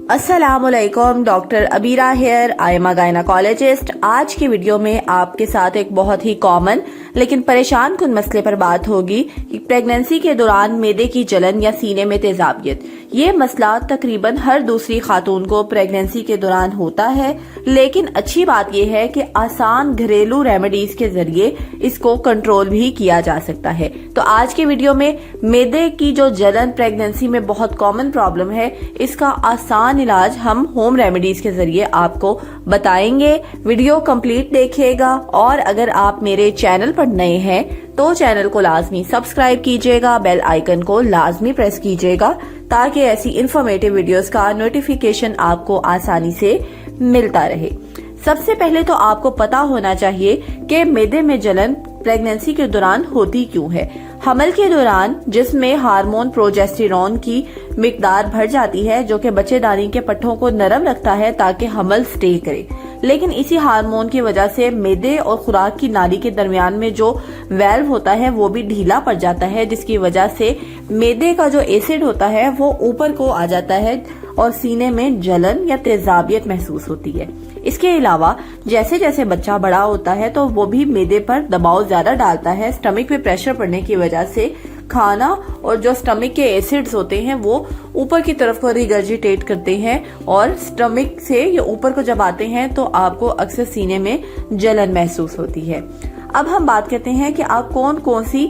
अस्सलामुअलैकुम, doctor Abeera here, I am a gynaecologist. आज की वीडियो में आपके साथ एक बहुत ही कॉमन लेकिन परेशान कुन मसले पर बात होगी कि प्रेगनेंसी के दौरान मैदे की जलन या सीने में तेजाबियत। ये मसला तकरीबन हर दूसरी खातून को प्रेगनेंसी के दौरान होता है, लेकिन अच्छी बात यह है कि आसान घरेलू रेमेडीज के जरिए इसको कंट्रोल भी किया जा सकता है। तो आज के वीडियो में मैदे की जो जलन प्रेगनेंसी में बहुत कॉमन प्रॉब्लम है, इसका आसान इलाज हम होम रेमेडीज के जरिए आपको बताएंगे। वीडियो कंप्लीट देखिएगा और अगर आप मेरे चैनल पर नए हैं तो चैनल को लाजमी सब्सक्राइब कीजिएगा, बेल आइकन को लाजमी प्रेस कीजिएगा ताकि ऐसी इंफॉर्मेटिव वीडियोस का नोटिफिकेशन आपको आसानी से मिलता रहे। सबसे पहले तो आपको पता होना चाहिए कि मैदे में जलन प्रेगनेंसी के दौरान होती क्यों है। हमल के दौरान जिसमें हार्मोन प्रोजेस्टेरोन की मिकदार बढ़ जाती है, जो कि बच्चेदानी के पट्टों को नरम रखता है ताकि हमल स्टे करे। लेकिन इसी हार्मोन की वजह से मैदे और खुराक की नाली के दरमियान में जो वेल्व होता है वो भी ढीला पड़ जाता है, जिसकी वजह से मैदे का जो एसिड होता है वो ऊपर को आ जाता है और सीने में जलन या तेजाबियत महसूस होती है। इसके अलावा जैसे जैसे बच्चा बड़ा होता है तो वो भी मैदे पर दबाव ज्यादा डालता है। स्टमक पे प्रेशर पड़ने की वजह से खाना और जो स्टमक के एसिड्स होते हैं वो ऊपर की तरफ को रिगर्जिटेट करते हैं और स्टमक से ये ऊपर को जब आते हैं तो आपको अक्सर सीने में जलन महसूस होती है। अब हम बात करते हैं कि आप कौन कौन सी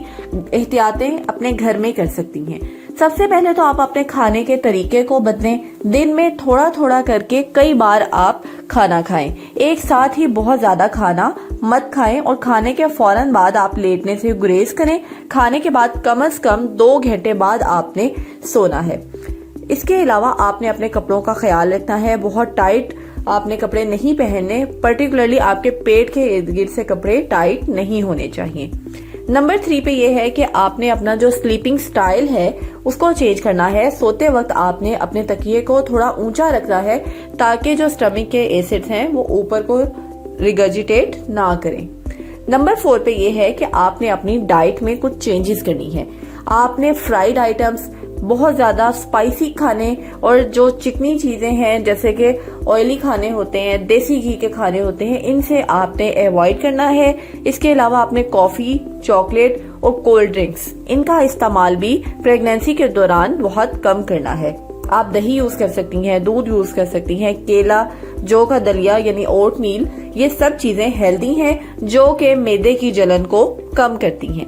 एहतियातें अपने घर में कर सकती हैं। सबसे पहले तो आप अपने खाने के तरीके को बदलें। दिन में थोड़ा थोड़ा करके कई बार आप खाना खाएं। एक साथ ही बहुत ज्यादा खाना मत खाएं और खाने के फौरन बाद आप लेटने से गुरेज करें। खाने के बाद कम से कम 2 घंटे बाद आपने सोना है। इसके अलावा आपने अपने कपड़ों का ख्याल रखना है। बहुत टाइट आपने कपड़े नहीं पहनने, पर्टिकुलरली आपके पेट के इर्द गिर्द से कपड़े टाइट नहीं होने चाहिए। नंबर 3 पे ये है कि आपने अपना जो स्लीपिंग स्टाइल है उसको चेंज करना है। सोते वक्त आपने अपने तकिए को थोड़ा ऊंचा रखना है ताकि जो स्टमक के एसिड्स हैं वो ऊपर को रिगर्जिटेट ना करें। नंबर 4 पे ये है कि आपने अपनी डाइट में कुछ चेंजेस करनी है। आपने फ्राइड आइटम्स, बहुत ज्यादा स्पाइसी खाने और जो चिकनी चीजें हैं जैसे कि ऑयली खाने होते हैं, देसी घी के खाने होते हैं, इनसे आपने अवॉइड करना है। इसके अलावा आपने कॉफी, चॉकलेट और कोल्ड ड्रिंक्स, इनका इस्तेमाल भी प्रेगनेंसी के दौरान बहुत कम करना है। आप दही यूज कर सकती हैं, दूध यूज कर सकती हैं, केला, जौ का दलिया यानी ओट मील, ये सब चीजें हेल्दी हैं जो कि मैदे की जलन को कम करती हैं।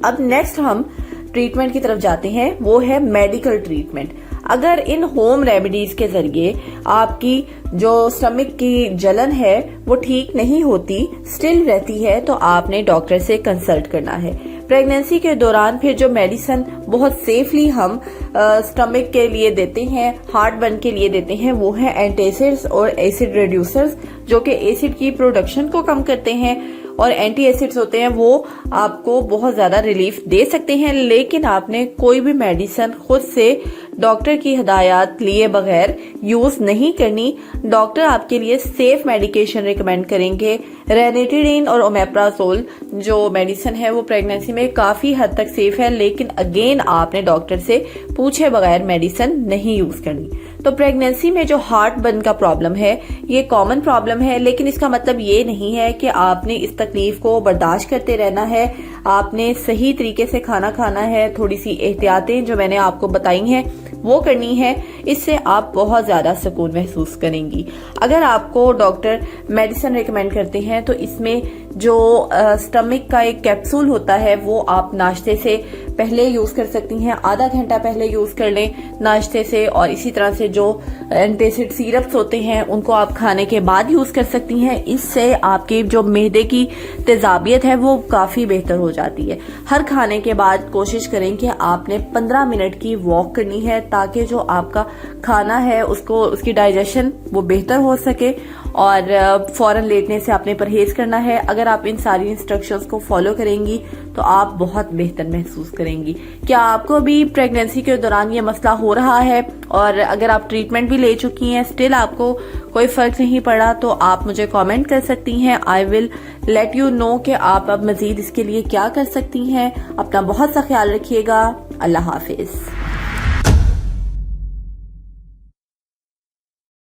अब नेक्स्ट हम ट्रीटमेंट की तरफ जाते हैं, वो है मेडिकल ट्रीटमेंट। अगर इन होम रेमेडीज के जरिए आपकी जो स्टमक की जलन है वो ठीक नहीं होती, स्टिल रहती है, तो आपने डॉक्टर से कंसल्ट करना है। प्रेगनेंसी के दौरान फिर जो मेडिसिन बहुत सेफली हम स्टमक के लिए देते हैं, हार्ट बर्न के लिए देते हैं, वो है एंटासिड्स और एसिड रिड्यूसर्स, जो कि एसिड की प्रोडक्शन को कम करते हैं और एंटी एसिड्स होते हैं, वो आपको बहुत ज्यादा रिलीफ दे सकते हैं। लेकिन आपने कोई भी मेडिसिन खुद से डॉक्टर की हिदायत लिए बगैर यूज नहीं करनी। डॉक्टर आपके लिए सेफ मेडिकेशन रिकमेंड करेंगे। रेनिटिडिन और ओमेप्राजोल जो मेडिसिन है वो प्रेगनेंसी में काफी हद तक सेफ है, लेकिन अगेन आपने डॉक्टर से पूछे बगैर मेडिसिन नहीं यूज करनी। तो प्रेगनेंसी में जो हार्ट बर्न का प्रॉब्लम है ये कॉमन प्रॉब्लम है, लेकिन इसका मतलब ये नहीं है कि आपने इस तकलीफ को बर्दाश्त करते रहना है। आपने सही तरीके से खाना खाना है, थोड़ी सी एहतियातें जो मैंने आपको बताई हैं वो करनी है। इससे आप बहुत ज्यादा सुकून महसूस करेंगी। अगर आपको डॉक्टर मेडिसिन रिकमेंड करते हैं तो इसमें जो स्टमक का एक कैप्सूल होता है वो आप नाश्ते से पहले यूज कर सकती हैं, आधा घंटा पहले यूज कर लें नाश्ते से। और इसी तरह से जो एंटासिड सिरप्स होते हैं उनको आप खाने के बाद यूज कर सकती हैं। इससे आपकी जो मैदे की तेजाबियत है वो काफी बेहतर हो जाती है। हर खाने के बाद कोशिश करें कि आपने 15 मिनट की वॉक करनी है ताकि जो आपका खाना है उसको उसकी डाइजेशन वो बेहतर हो सके। और फौरन लेटने से आपने परहेज करना है। अगर आप इन सारी इंस्ट्रक्शंस को फॉलो करेंगी तो आप बहुत बेहतर महसूस करेंगी। क्या आपको भी प्रेगनेंसी के दौरान ये मसला हो रहा है और अगर आप ट्रीटमेंट भी ले चुकी हैं स्टिल आपको कोई फर्क नहीं पड़ा, तो आप मुझे कमेंट कर सकती हैं। I will let you know कि आप अब मजीद इसके लिए क्या कर सकती हैं। अपना बहुत सा ख्याल रखिएगा। अल्लाह हाफिज।